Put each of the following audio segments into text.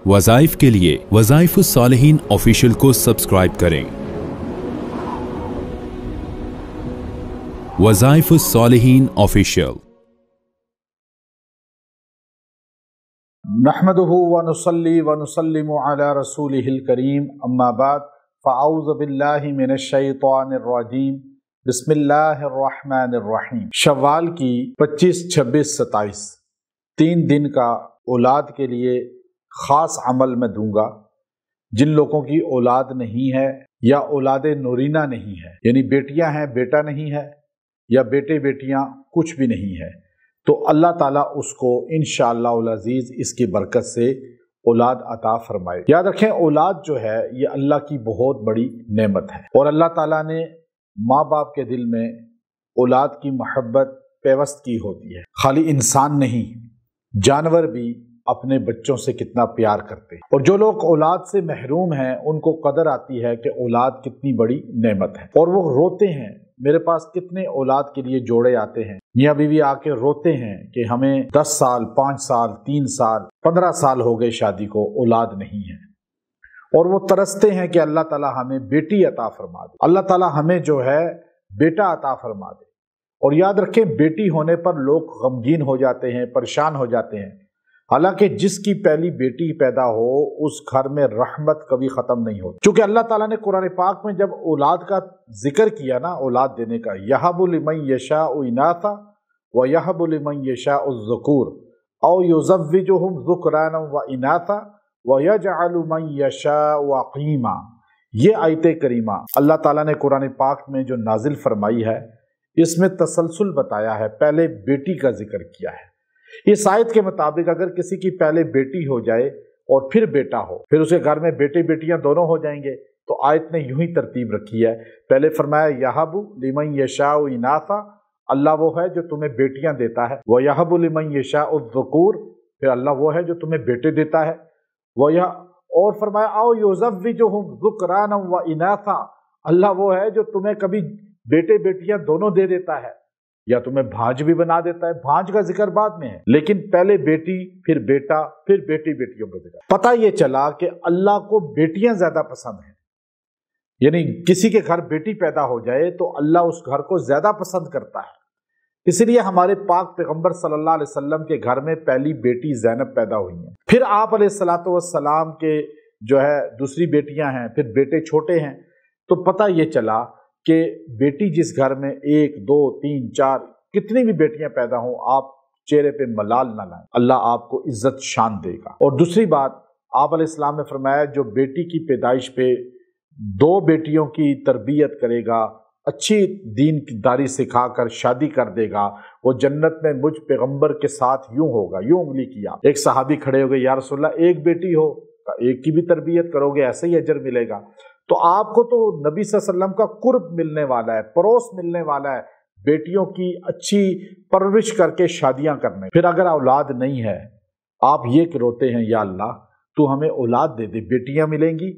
वज़ाइफ के लिए वज़ाइफुस सालिहीन ऑफिशियल को सब्सक्राइब करें। वज़ाइफुस सालिहीन ऑफिशियल। नहमदुहु व नुसल्ली व नुसल्लिमु अला रसूलिहिल करीम, अम्मा बाद, फ़अऊज़ु बिल्लाहि मिनश शैतानिर रजीम, बिस्मिल्लाहिर रहमानिर रहीम। शव्वाल की 25, 26, 27 3 दिन का औलाद के लिए ख़ास अमल मैं दूंगा। जिन लोगों की औलाद नहीं है या औलाद नूरीना नहीं है, यानी बेटियां हैं बेटा नहीं है, या बेटे बेटियां कुछ भी नहीं है, तो अल्लाह ताला उसको इंशाअल्लाह अज़ीज़ इसकी बरकत से औलाद अता फरमाए। याद रखें, औलाद जो है ये अल्लाह की बहुत बड़ी नेमत है, और अल्लाह ताला ने माँ बाप के दिल में औलाद की मोहब्बत पेवस्त की होती है। खाली इंसान नहीं, जानवर भी अपने बच्चों से कितना प्यार करते हैं, और जो लोग औलाद से महरूम हैं उनको कदर आती है कि औलाद कितनी बड़ी नेमत है, और वो रोते हैं। मेरे पास कितने औलाद के लिए जोड़े आते हैं, मियाँ बीवी आके रोते हैं कि हमें 10 साल 5 साल 3 साल 15 साल हो गए शादी को, औलाद नहीं है, और वो तरसते हैं कि अल्लाह ताला हमें बेटी अता फरमा दे, अल्लाह ताला हमें जो है बेटा अता फरमा दे। और याद रखें, बेटी होने पर लोग गमगीन हो जाते हैं, परेशान हो जाते हैं। हालांकि जिसकी पहली बेटी पैदा हो उस घर में रहमत कभी ख़त्म नहीं होती, क्योंकि अल्लाह ताला ने कुरान पाक में जब औलाद का जिक्र किया ना, औलाद देने का, यहबु लिमन यशाउ इनासा व यहबु लिमन यशाउ ज़ुकूर औ युज़व्विजुहुम ज़ुकराना व इनासा व यजअलु मन यशाउ अक़ीमा, ये आयत करीमा अल्लाह ताला ने कुरान पाक में जो नाजिल फरमाई है, इसमें तसलसल बताया है, पहले बेटी का जिक्र किया है। इस आयत के मुताबिक अगर किसी की पहले बेटी हो जाए और फिर बेटा हो, फिर उसके घर में बेटे बेटियां दोनों हो जाएंगे, तो आयत ने यूं ही तरतीब रखी है। पहले फरमाया यहबु लिमन यशाउ इनासा, अल्लाह वो है जो तुम्हें बेटियां देता है, व यहबु लिमन यशाउ ज़ुकूर, फिर अल्लाह वो है जो तुम्हें बेटे देता है, और फरमाया औ युज़व्विजुहुम ज़ुकराना व इनासा, अल्लाह वो है जो तुम्हें कभी बेटे बेटियां दोनों दे देता है, या तुम्हें भांज भी बना देता है। भांज का जिक्र बाद में है, लेकिन पहले बेटी फिर बेटा फिर बेटी बेटियों का जिक्र। पता ये चला कि अल्लाह को बेटियां ज्यादा पसंद हैं, यानी किसी के घर बेटी पैदा हो जाए तो अल्लाह उस घर को ज्यादा पसंद करता है। इसलिए हमारे पाक पैगंबर सल्लल्लाहु अलैहि वसल्लम के घर में पहली बेटी ज़ैनब पैदा हुई है, फिर आप अलैहिस्सलातु वस्सलाम के जो है दूसरी बेटियां हैं, फिर बेटे छोटे हैं। तो पता ये चला कि बेटी जिस घर में 1 2 3 4 कितनी भी बेटियां पैदा हों, आप चेहरे पे मलाल ना लाएं, अल्लाह आपको इज्जत शान देगा। और दूसरी बात, आप अलैहिस्सलाम ने फरमाया जो बेटी की पैदाइश पे 2 बेटियों की तरबियत करेगा, अच्छी दीनदारी सिखाकर शादी कर देगा, वो जन्नत में मुझ पैगंबर के साथ यूं होगा। यूं उंगली किया, एक सहाबी खड़े हो गए, या रसूलल्लाह एक बेटी हो, एक की भी तरबियत करोगे ऐसे ही अजर मिलेगा। तो आपको तो नबी सल्लल्लाहु अलैहि वसल्लम का कुर्ब मिलने वाला है, परोस मिलने वाला है, बेटियों की अच्छी परवरिश करके शादियां करने। फिर अगर औलाद नहीं है, आप ये रोते हैं या अल्लाह तू हमें औलाद दे दे, बेटियां मिलेंगी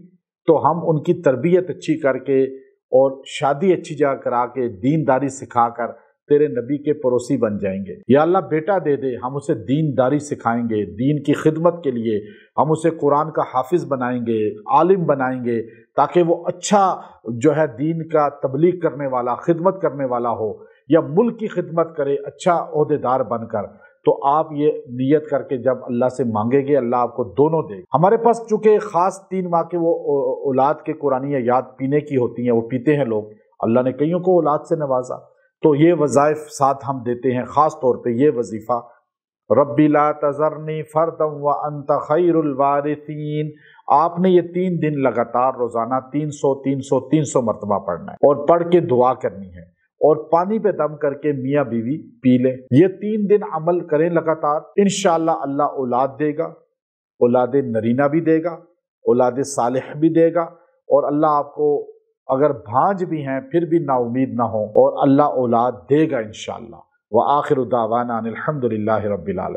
तो हम उनकी तरबियत अच्छी करके और शादी अच्छी जगह करा के दीनदारी सिखाकर तेरे नबी के पड़ोसी बन जाएंगे। या अल्लाह बेटा दे दे, हम उसे दीनदारी सिखाएंगे, दीन की खिदमत के लिए हम उसे कुरान का हाफिज बनाएंगे, आलिम बनाएंगे, ताकि वो अच्छा जो है दीन का तबलीग करने वाला, खिदमत करने वाला हो, या मुल्क की खिदमत करे अच्छा ओहदेदार बनकर। तो आप ये नियत करके जब अल्लाह से मांगेंगे, अल्लाह आपको दोनों दे। हमारे पास चूंकि खास 3 माह के वो औलाद के कुरानी याद पीने की होती हैं, वो पीते हैं लोग, अल्लाह ने कईयों को औलाद से नवाजा, तो ये वज़ाइफ साथ हम देते हैं। ख़ास तौर पे ये वजीफ़ा, रब्बी ला तज़रनी फ़र्दन व अंत खैरुल वारिसीन, आपने ये 3 दिन लगातार रोज़ाना 300 300 300 मरतबा पढ़ना है, और पढ़ के दुआ करनी है, और पानी पे दम करके मियाँ बीवी पी लें। ये 3 दिन अमल करें लगातार, इंशाअल्लाह अल्लाह औलाद देगा, औलाद नरीना भी देगा, औलाद सालिह भी देगा, और अल्लाह आपको अगर भांज भी हैं फिर भी नाउमीद ना हो, और अल्लाह औलाद देगा इंशाअल्लाह। व आखिरु दावाना अनिल हम्दुलिल्लाहि रब्बिल आलमीन।